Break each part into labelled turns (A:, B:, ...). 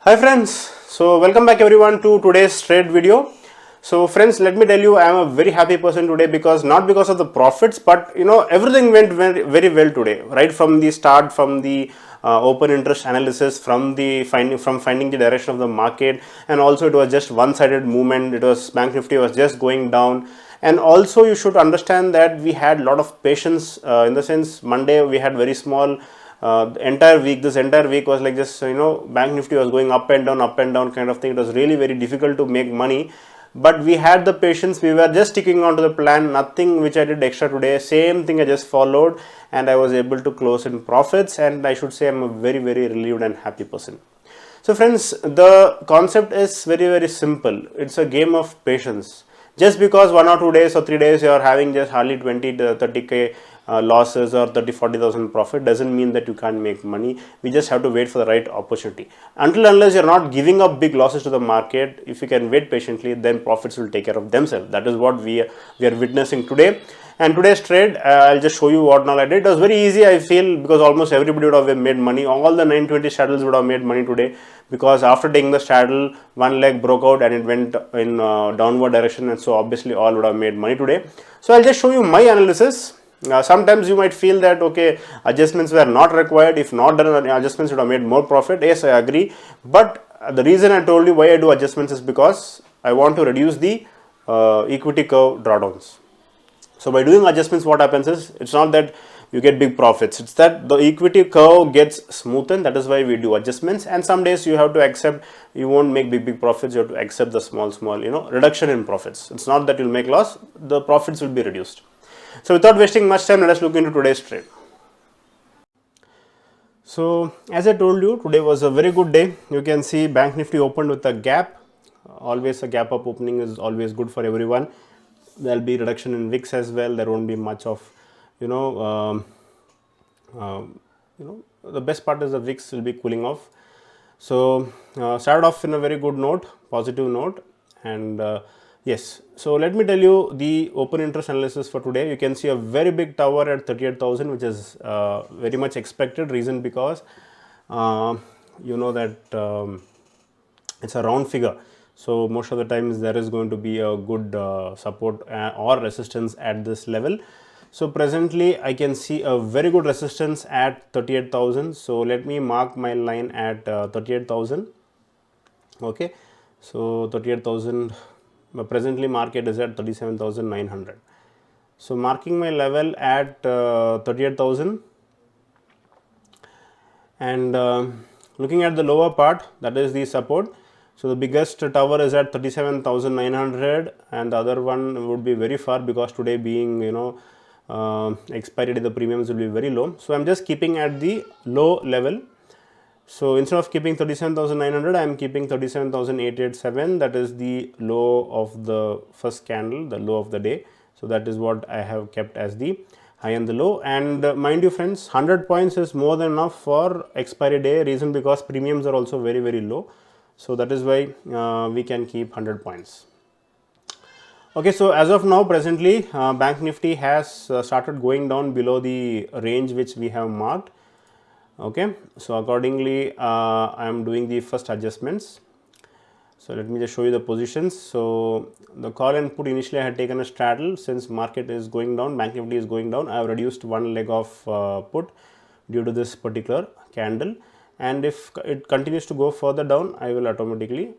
A: Hi friends, so welcome back everyone to today's trade video. So friends, let me tell you, I am a very happy person today because not because of the profits, but everything went very well today, right from the start, from the open interest analysis, from finding the direction of the market, and also it was just one-sided movement. It was Bank Nifty was just going down, and also you should understand that we had a lot of patience in the sense Monday we had very small. This entire week was like just Bank Nifty was going up and down kind of thing. It was really very difficult to make money, but we had the patience. We were just sticking on to the plan. Nothing which I did extra today. Same thing I just followed, and I was able to close in profits. And I should say I'm a very relieved and happy person. So friends, the concept is very simple. It's a game of patience. Just because 1 or 2 days or 3 days you are having just hardly 20 to 30k losses or 30-40,000 profit doesn't mean that you can't make money. We just have to wait for the right opportunity. Unless you're not giving up big losses to the market, if you can wait patiently, then profits will take care of themselves. That is what we are witnessing today. And today's trade, I'll just show you what all I did. It was very easy, I feel, because almost everybody would have made money. All the 920 straddles would have made money today, because after taking the straddle, one leg broke out and it went in downward direction, and so obviously all would have made money today. So I'll just show you my analysis. Sometimes you might feel that okay, adjustments were not required. If not done adjustments, would have made more profit. Yes, I agree. But the reason I told you why I do adjustments is because I want to reduce the equity curve drawdowns. So by doing adjustments, what happens is, it's not that you get big profits, it's that the equity curve gets smoothened. That is why we do adjustments. And some days you have to accept, you won't make big profits, you have to accept the small reduction in profits. It's not that you'll make loss, the profits will be reduced. So without wasting much time, let us look into today's trade. So as I told you, today was a very good day. You can see Bank Nifty opened with a gap. Always a gap up opening is always good for everyone. There will be reduction in VIX as well. There won't be much of the best part is the VIX will be cooling off. So started off in a very good note, positive note. And yes, so let me tell you the open interest analysis for today. You can see a very big tower at 38,000, which is very much expected. Reason because that it's a round figure. So most of the times there is going to be a good support or resistance at this level. So presently I can see a very good resistance at 38,000. So let me mark my line at 38,000. Okay, so 38,000. Presently market is at 37,900. So marking my level at 38,000, and looking at the lower part, that is the support. So the biggest tower is at 37,900, and the other one would be very far, because today being expiry date, the premiums will be very low. So I'm just keeping at the low level. So instead of keeping 37,900, I am keeping 37,887. That is the low of the first candle, the low of the day. So that is what I have kept as the high and the low. And mind you friends, 100 points is more than enough for expiry day. Reason because premiums are also very low. So that is why we can keep 100 points. Okay, so as of now, presently Bank Nifty has started going down below the range which we have marked. Okay, so accordingly I am doing the first adjustments. So let me just show you the positions. So the call and put, initially I had taken a straddle. Since market is going down, Bank Nifty is going down, I have reduced one leg of put due to this particular candle. And if it continues to go further down, I will automatically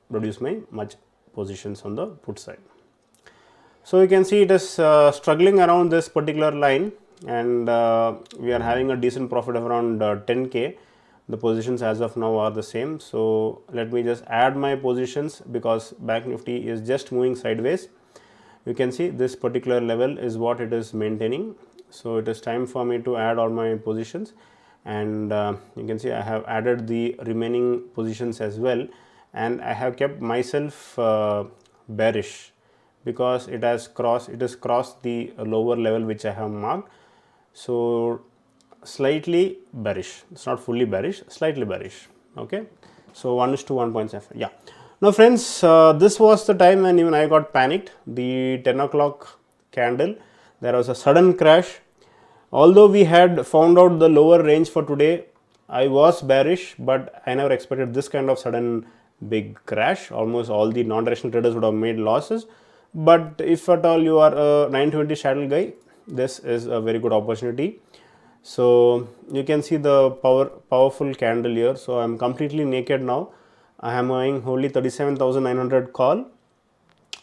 A: reduce my much positions on the put side. So you can see it is struggling around this particular line, and we are having a decent profit of around 10k. The positions as of now are the same. So let me just add my positions, because Bank Nifty is just moving sideways. You can see this particular level is what it is maintaining. So it is time for me to add all my positions, and you can see I have added the remaining positions as well, and I have kept myself bearish, because it has crossed the lower level which I have marked. So slightly bearish, it's not fully bearish, slightly bearish. Okay, so 1:1.7. yeah. Now friends, this was the time when even I got panicked. The 10 o'clock candle, there was a sudden crash. Although we had found out the lower range for today, I was bearish, but I never expected this kind of sudden big crash. Almost all the non-directional traders would have made losses. But if at all you are a 920 straddle guy, this is a very good opportunity. So you can see the powerful candle here. So I am completely naked now. I am eyeing only 37,900 call,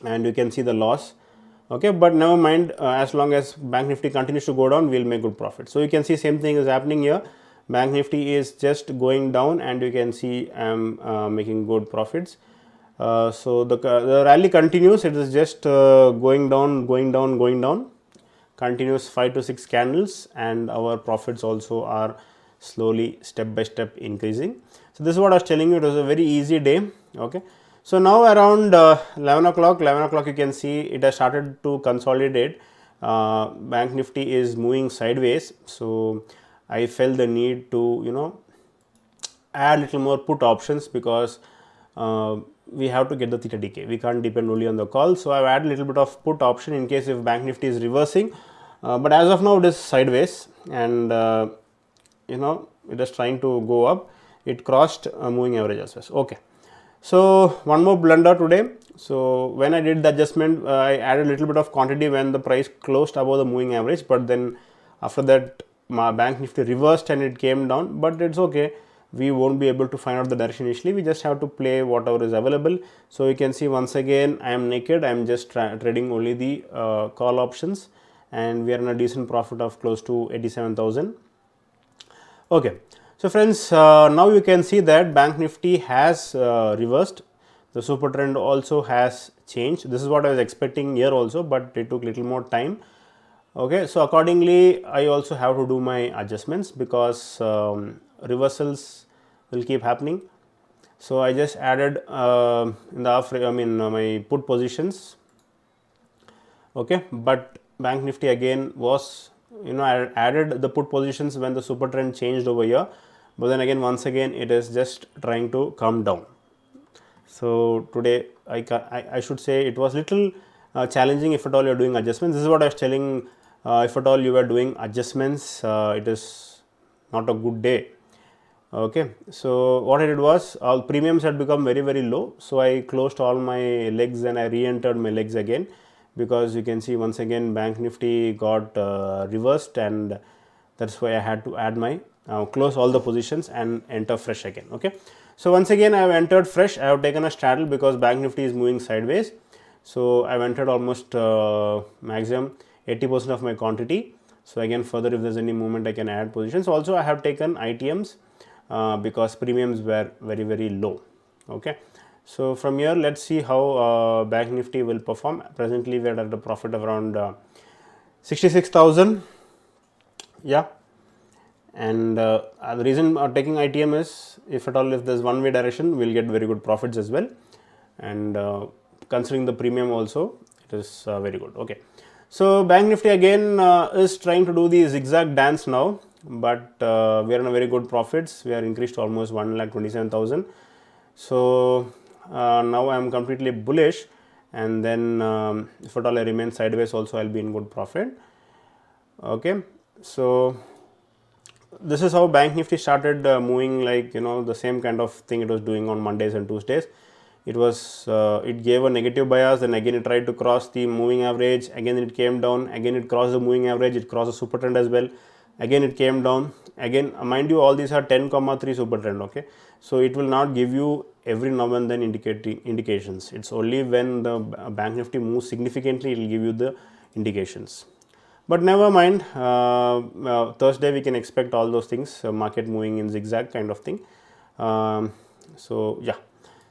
A: and you can see the loss. Okay, but never mind, as long as Bank Nifty continues to go down, we will make good profit. So you can see same thing is happening here. Bank Nifty is just going down, and you can see I am making good profits. So the rally continues. It is just going down, going down, going down. Continuous 5 to 6 candles, and our profits also are slowly step by step increasing. So this is what I was telling you. It was a very easy day. Okay. So now around 11 o'clock you can see it has started to consolidate. Bank Nifty is moving sideways. So I felt the need to add little more put options, because we have to get the theta decay. We can't depend only on the call. So I've added a little bit of put option in case if Bank Nifty is reversing. But as of now it is sideways, and it is trying to go up. It crossed moving average as well. Okay. So one more blunder today. So when I did the adjustment, I added a little bit of quantity when the price closed above the moving average, but then after that my Bank Nifty reversed and it came down. But it's okay, we won't be able to find out the direction initially. We just have to play whatever is available. So you can see once again I am naked. I am just trading only the call options, and we are in a decent profit of close to 87,000. Okay. So friends, now you can see that Bank Nifty has reversed. The super trend also has changed. This is what I was expecting here also, but it took little more time. Okay, so accordingly I also have to do my adjustments, because reversals will keep happening. So I just added in the my put positions. Okay, but Bank Nifty again was I added the put positions when the super trend changed over here, but then again once again it is just trying to come down. So today I should say it was little challenging if at all you are doing adjustments. This is what I was telling, if at all you were doing adjustments, it is not a good day. Okay, so what I did was all premiums had become very low, so I closed all my legs and I re-entered my legs again, because you can see once again Bank Nifty got reversed, and that's why I had to add my close all the positions and enter fresh again. Okay, so once again I have entered fresh. I have taken a straddle because Bank Nifty is moving sideways. So I have entered almost maximum 80% of my quantity. So again further if there is any movement I can add positions. Also I have taken ITMs because premiums were very low. Okay. So from here let's see how Bank Nifty will perform. Presently we are at a profit of around 66,000. Yeah, and the reason taking ITM is, if at all if there is one way direction, we will get very good profits as well, and considering the premium also it is very good. Okay, so Bank Nifty again is trying to do the zigzag dance now, but we are in a very good profits. We are increased to almost 1,27,000. So now I am completely bullish, and then if at all I remain sideways also I will be in good profit. Okay, so this is how Bank Nifty started moving, like the same kind of thing it was doing on Mondays and Tuesdays. It was it gave a negative bias, and again it tried to cross the moving average, again it came down, again it crossed the moving average, it crossed the super trend as well, again it came down, again mind you all these are 10,3 super trend. Okay, so it will not give you every now and then indications. It's only when the Bank Nifty moves significantly it will give you the indications. But never mind, Thursday we can expect all those things, market moving in zigzag kind of thing. So yeah,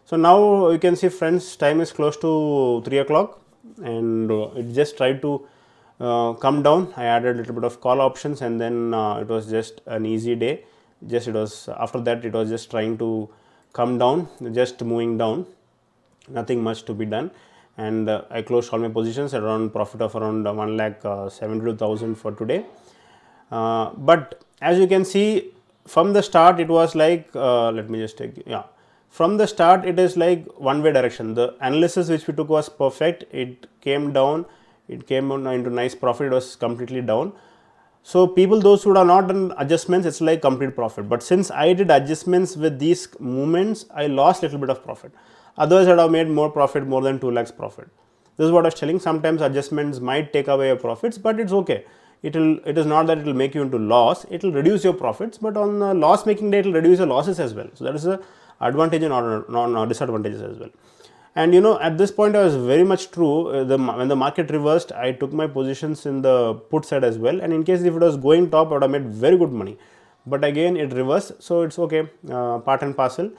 A: so now you can see friends, time is close to 3 o'clock, and it just tried to come down. I added a little bit of call options, and then it was just an easy day. Just it was after that it was just trying to come down, just moving down, nothing much to be done. And I closed all my positions at around profit of around 1,72,000 for today. But as you can see from the start it was like let me just take, yeah, from the start it is like one way direction. The analysis which we took was perfect. It came down, it came on into nice profit, it was completely down. So people, those who have not done adjustments, it's like complete profit. But since I did adjustments with these movements, I lost little bit of profit. Otherwise, I'd have made more profit, more than 2 lakhs profit. This is what I was telling. Sometimes adjustments might take away your profits, but it's okay. It is not that it will make you into loss. It will reduce your profits, but on the loss making day, it will reduce your losses as well. So that is a advantage and not disadvantages as well. And you know, at this point I was very much true. When the market reversed, I took my positions in the put side as well, and in case if it was going top, I would have made very good money. But again it reversed, so it's okay, part and parcel.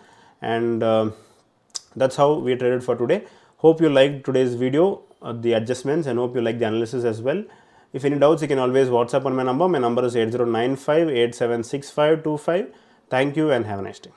A: And that's how we traded for today. Hope you liked today's video, the adjustments, and hope you like the analysis as well. If any doubts, you can always WhatsApp on my number. My number is 8095 876525. Thank you and have a nice day.